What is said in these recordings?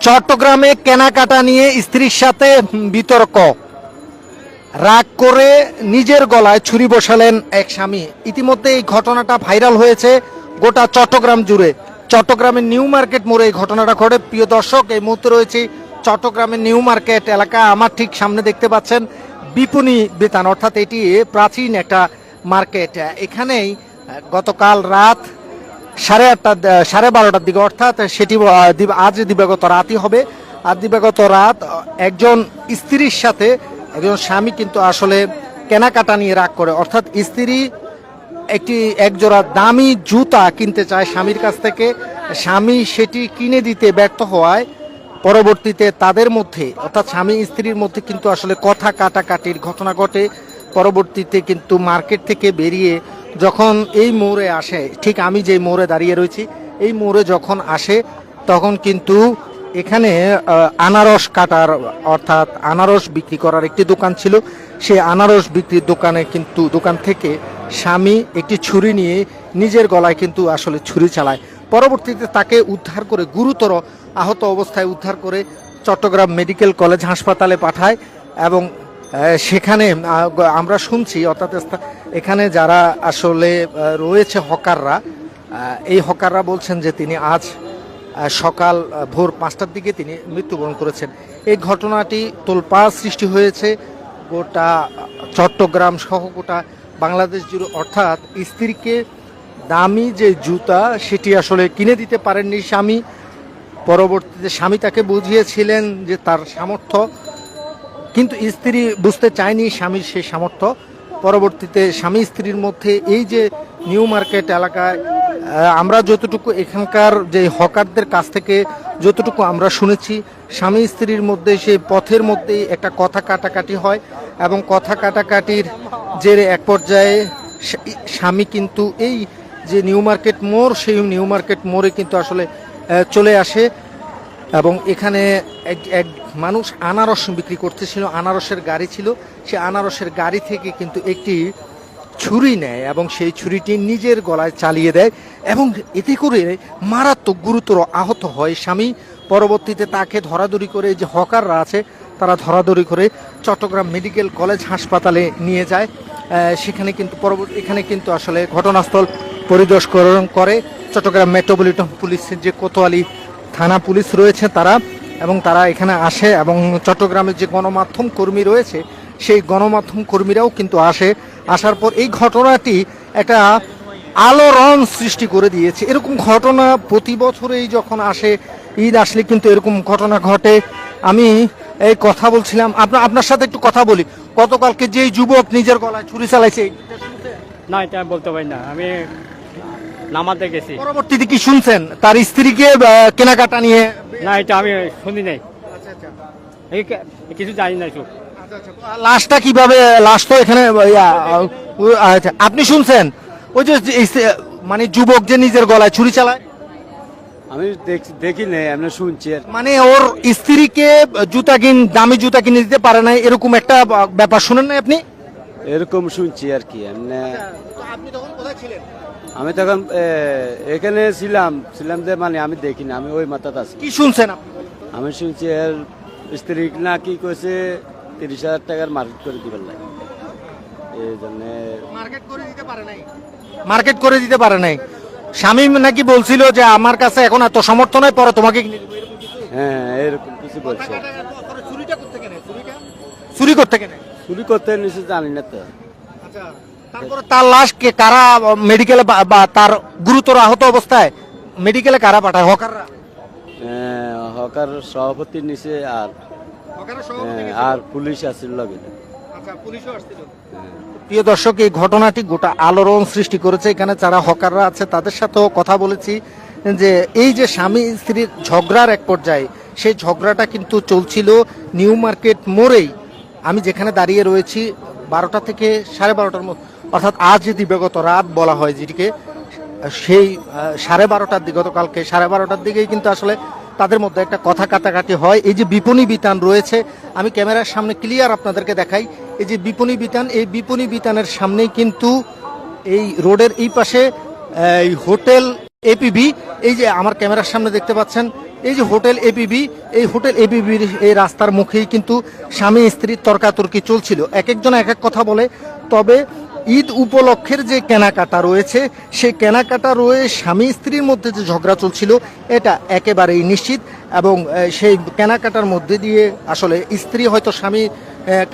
চট্টগ্রামে কেনাকাটা নিয়ে স্ত্রীর সাথে বিতর্ক, রাগ করে নিজের গলায় ছুরি বসালেন এক স্বামী। ইতিমধ্যে এই ঘটনাটা ভাইরাল হয়েছে গোটা চট্টগ্রাম জুড়ে। চট্টগ্রামের নিউ মার্কেট মোড়ে এই ঘটনাটা ঘটে। প্রিয় দর্শক, এই মুহূর্তে রয়েছে চট্টগ্রামের নিউ মার্কেট এলাকা। আমার ঠিক সামনে দেখতে পাচ্ছেন বিপণী বিতান, অর্থাৎ এটি প্রাচীন একটা মার্কেট। এখানেই গতকাল রাত 12:30টার দিকে, অর্থাৎ সেটি আজ দিবাগত রাতই হবে। আর দিবাগত রাত একজন স্ত্রীর সাথে একজন স্বামী কিন্তু আসলে কেনাকাটা নিয়ে রাগ করে, অর্থাৎ স্ত্রী একজোড়া দামি জুতা কিনতে চায় স্বামীর কাছ থেকে। স্বামী সেটি কিনে দিতে ব্যর্থ হওয়ায় পরবর্তীতে তাদের মধ্যে, অর্থাৎ স্বামী স্ত্রীর মধ্যে কিন্তু আসলে কথা কাটাকাটির ঘটনা ঘটে। পরবর্তীতে কিন্তু মার্কেট থেকে বেরিয়ে যখন এই মোড়ে আসে, ঠিক আমি যে মোড়ে দাঁড়িয়ে রয়েছি এই মোড়ে যখন আসে, তখন কিন্তু এখানে আনারস কাটার, অর্থাৎ আনারস বিক্রি করার একটি দোকান ছিল। সেই আনারস বিক্রির দোকান থেকে স্বামী একটি ছুরি নিয়ে নিজের গলায় কিন্তু আসলে ছুরি চালায়। পরবর্তীতে তাকে উদ্ধার করে, গুরুতর আহত অবস্থায় উদ্ধার করে চট্টগ্রাম মেডিকেল কলেজ হাসপাতালে পাঠায়। এবং সেখানে আমরা শুনছি, অর্থাৎ এখানে যারা আসলে রয়েছে হকাররা, এই হকাররা বলছেন যে তিনি আজ সকাল ভোর 5টার দিকে তিনি মৃত্যুবরণ করেছেন। এই ঘটনাটি তোলপাড় সৃষ্টি হয়েছে গোটা চট্টগ্রাম সহ গোটা বাংলাদেশ জুড়ে। অর্থাৎ স্ত্রীকে দামি যে জুতা সেটি আসলে কিনে দিতে পারেননি স্বামী। পরবর্তীতে স্বামী তাকে বুঝিয়েছিলেন যে তার সামর্থ্য, কিন্তু স্ত্রী বুঝতে চায়নি স্বামীর সেই সামর্থ্য। পরবর্তীতে স্বামী স্ত্রীর মধ্যে এই যে নিউ মার্কেট এলাকায় আমরা যতটুকু এখানকার যে হকারদের কাছ থেকে যতটুকু আমরা শুনেছি, স্বামী স্ত্রীর মধ্যে সেই পথের মধ্যেই একটা কথা কাটাকাটি হয় এবং কথা কাটাকাটির জেরে এক পর্যায়ে স্বামী কিন্তু এই যে নিউ মার্কেট মোড়, সেই নিউ মার্কেট মোড়ে কিন্তু আসলে চলে আসে এবং এখানে এক মানুষ আনারস বিক্রি করতেছিল, আনারসের গাড়ি ছিল, সে আনারসের গাড়ি থেকে কিন্তু একটি ছুরি নেয় এবং সেই ছুরিটি নিজের গলায় চালিয়ে দেয় এবং এতে করে মারাত্মক গুরুতর আহত হয় স্বামী। পরবর্তীতে তাকে ধরাধরি করে, যে হকাররা আছে তারা ধরাধরি করে চট্টগ্রাম মেডিকেল কলেজ হাসপাতালে নিয়ে যায়। সেখানে কিন্তু এখানে কিন্তু আসলে ঘটনাস্থল পরিদর্শন করে চট্টগ্রাম মেট্রোপলিটন পুলিশের যে কোতোয়ালি থানা পুলিশ রয়েছে তারা, এবং তারা এখানে আসে এবং চট্টগ্রামের যে গণমাধ্যম কর্মী রয়েছে সেই গণমাধ্যম কর্মীরাও কিন্তু আসার পর এই ঘটনাটি একটা আলোড়ন সৃষ্টি করে দিয়েছে। এরকম ঘটনা প্রতি বছরেই যখন আসে, ঈদ আসলে কিন্তু এরকম ঘটনা ঘটে। আমি এই কথা বলছিলাম, আপনার সাথে একটু কথা বলি। গতকালকে যে যুবক নিজের গলায় ছুরি চালাইছে, না এটা বলতে পারি না, আমি নামাতে গেছি। পরবর্তীতে কি শুনছেন তার স্ত্রীকে কেনাকাটা নিয়ে? না এটা আমি শুনি নাই, কিছু জানি না। লাশটা কিভাবে, লাশ তো এখানে আপনি শুনছেন ওই যে মানে যুবক যে নিজের গলায় ছুরি চালায়? আমি দেখি নাই, আমি শুনছি। মানে ওর স্ত্রীকে দামি জুতা কিনে দিতে পারে না, এরকম একটা ব্যাপার শুনেন না আপনি? এরকম শুনছি আর কি। আপনি তখন কোথায় ছিলেন? আমি তখন এখানে ছিলাম যে, মানে আমি দেখিনি, আমি ওই মাথাতে আছি। কি শুনছেন আপনি? আমি শুনছি এর স্ত্রী না কি কইছে 30,000 টাকার মার্কেট করে দিবেন না, এই জন্য মার্কেট করে দিতে পারে নাই। স্বামী নাকি বলছিল যে আমার কাছে এখন এত সামর্থ্য নয়, পরে তোমাকে কিনে দেব। হ্যাঁ এরকম কিছু বলছে। চুরি করতে নিচে জানি না তো। তারপরে তার লাশ কারা মেডিকেলে, বা তার গুরুতর আহত অবস্থায় মেডিকেলে কারা পাঠায়? হকাররা? হকার সভাপতির নিচে আর পুলিশ আসছিল লগে। প্রিয় দর্শক, এই ঘটনাটি গোটা আলোড়ন সৃষ্টি করেছে। এখানে যারা হকাররা আছে তাদের সাথেও কথা বলেছি, যে এই যে স্বামী স্ত্রীর ঝগড়ার এক পর্যায়ে, সেই ঝগড়াটা কিন্তু চলছিল নিউ মার্কেট মোড়েই। আমি যেখানে দাঁড়িয়ে রয়েছি 12টা থেকে 12:30টার মধ্যে, অর্থাৎ আজ দিবাগত রাত বলা হয় যেটিকে, সেই 12:30টার দিকে, গতকালকে 12:30টার দিকেই কিন্তু আসলে তাদের মধ্যে একটা কথা কাটাকাটি হয়। এই যে বিপণী বিতান রয়েছে, আমি ক্যামেরার সামনে ক্লিয়ার আপনাদেরকে দেখাই, এই যে বিপণী বিতান, এই বিপণী বিতানের সামনেই কিন্তু এই রোডের এই পাশে এই হোটেল এপিবি, এই যে আমার ক্যামেরার সামনে দেখতে পাচ্ছেন, এই যে হোটেল এপিবি, এই হোটেল এপিবির এই রাস্তার মুখেই কিন্তু স্বামী স্ত্রীর তর্কাতর্কি চলছিল। এক একজন এক এক কথা বলে, তবে ঈদ উপলক্ষের যে কেনাকাটা রয়েছে সেই কেনাকাটা স্বামী স্ত্রীর মধ্যে যে ঝগড়া চলছিল এটা একেবারেই নিশ্চিত। এবং সেই কেনাকাটার মধ্যে দিয়ে আসলে স্ত্রী হয়তো স্বামীর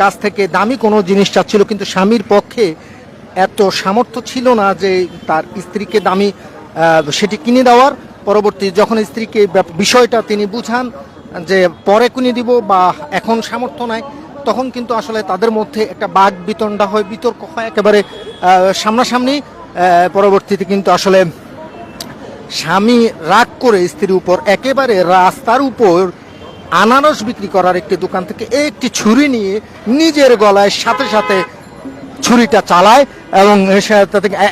কাছ থেকে দামি কোনো জিনিস চাচ্ছিল, কিন্তু স্বামীর পক্ষে এত সামর্থ্য ছিল না যে তার স্ত্রীকে দামি সেটি কিনে দেওয়ার। পরবর্তী যখন স্ত্রীকে বিষয়টা তিনি বুঝান যে পরে কিনে দিব বা এখন সামর্থ্য নাই, তখন কিন্তু আসলে তাদের মধ্যে একটা বাঘ বিতণ্ডা হয়, বিতর্ক হয় একেবারে সামনাসামনি। পরবর্তীতে কিন্তু আসলে স্বামী রাগ করে স্ত্রীর উপর একেবারে রাস্তার উপর আনারস বিক্রি করার একটি দোকান থেকে একটি ছুরি নিয়ে নিজের গলায় সাথে সাথে ছুরিটা চালায়। এবং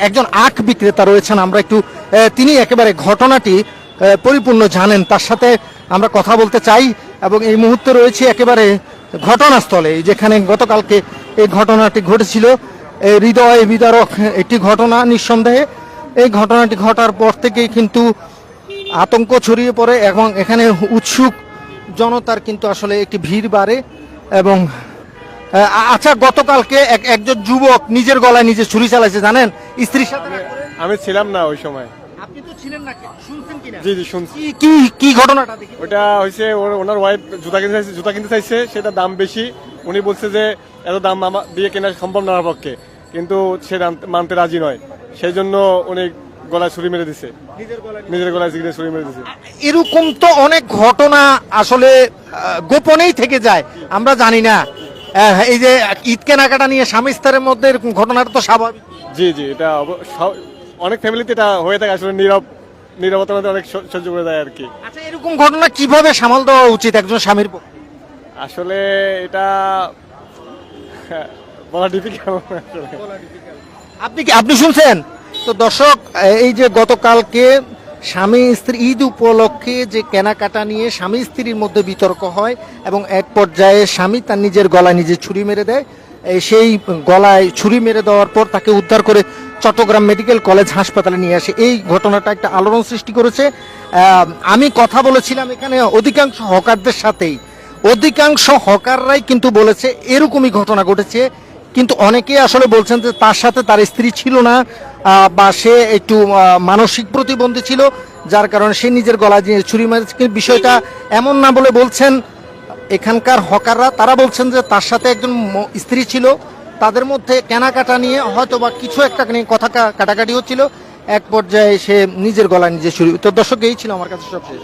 একজন আখ বিক্রেতা রয়েছেন, আমরা একটু তিনি একেবারে ঘটনাটি পরিপূর্ণ জানেন, তার সাথে আমরা কথা বলতে চাই। এবং এই মুহূর্তে রয়েছে একেবারে ঘটনাস্থলে, যেখানে গতকালকে এই ঘটনাটি ঘটেছিল। হৃদয় বিদারক একটি ঘটনা নিঃসন্দেহে। এই ঘটনাটি ঘটার পর থেকেই কিন্তু আতঙ্ক ছড়িয়ে পড়ে এবং এখানে উৎসুক জনতার কিন্তু আসলে একটি ভিড় বাড়ে। এবং আচ্ছা, গতকালকে একজন যুবক নিজের গলায় নিজে ছুরি চালাইছে, জানেন? স্ত্রীর সাথে আমি ছিলাম না ওই সময়। আপনি তো ছিলেন না, শুনছেন কিনা? জি জি শুনছি। কি কি ঘটনাটা দেখি? ওটা হয়েছে ওনার ওয়াইফ জুতা কিনতে চাইছে, সেটা দাম বেশি। উনি বলছে যে এত দাম দিয়ে কেনা সম্ভব না আমার পক্ষে, কিন্তু সে মানতে রাজি নয়। সেই জন্য উনি গলায় ছুরি মেরে দিছে, নিজের গলায় ছুরি মেরে দিছে। এরকম তো অনেক ঘটনা আসলে গোপনেই থেকে যায়, আমরা জানি না। এই যে ঈদ কেনাকাটা নিয়ে স্বামী স্ত্রীর মধ্যে এরকম ঘটনাটা তো স্বাভাবিক। জি জি, এটা অনেক ফ্যামিলিতে এটা হয়ে থাকে আসলে। নীরবতার মধ্যে অনেক সহ্য করে দেয় আর কি। আচ্ছা, এরকম ঘটনা কিভাবে সামাল দেওয়া উচিত একজন স্বামীর পক্ষে? আসলে এটা বলা ডিফিকাল্ট। আপনি শুনছেন তো দর্শক, এই যে গতকালকে স্বামী স্ত্রী ঈদ উপলক্ষে যে কেনাকাটা নিয়ে স্বামী স্ত্রীর মধ্যে বিতর্ক হয় এবং এক পর্যায়ে স্বামী তার নিজের গলায় নিজে ছুরি মেরে দেয়। সেই গলায় ছুরি মেরে দেওয়ার পর তাকে উদ্ধার করে চট্টগ্রাম মেডিকেল কলেজ হাসপাতালে নিয়ে আসে। এই ঘটনাটা একটা আলোড়ন সৃষ্টি করেছে। আমি কথা বলেছিলাম এখানে অধিকাংশ হকারদের সাথেই, অধিকাংশ হকাররাই কিন্তু বলেছে এরকমই ঘটনা ঘটেছে। কিন্তু অনেকেই আসলে বলছেন যে তার সাথে তার স্ত্রী ছিল না, বা সে একটু মানসিক প্রতিবন্ধী ছিল, যার কারণে সে নিজের গলায় দিয়ে ছুরি মেরেছে। কিন্তু বিষয়টা এমন না বলে বলছেন এখানকার হকাররা। তারা বলছেন যে তার সাথে একজন স্ত্রী ছিল, তাদের মধ্যে কেনাকাটা নিয়ে হয়তো বা কিছু একটা নিয়ে কথা কাটাকাটি হচ্ছিল, এক পর্যায়ে সে নিজের গলায় নিজে ছুরি। তো দর্শক, এই ছিল আমার কাছে সবশেষ।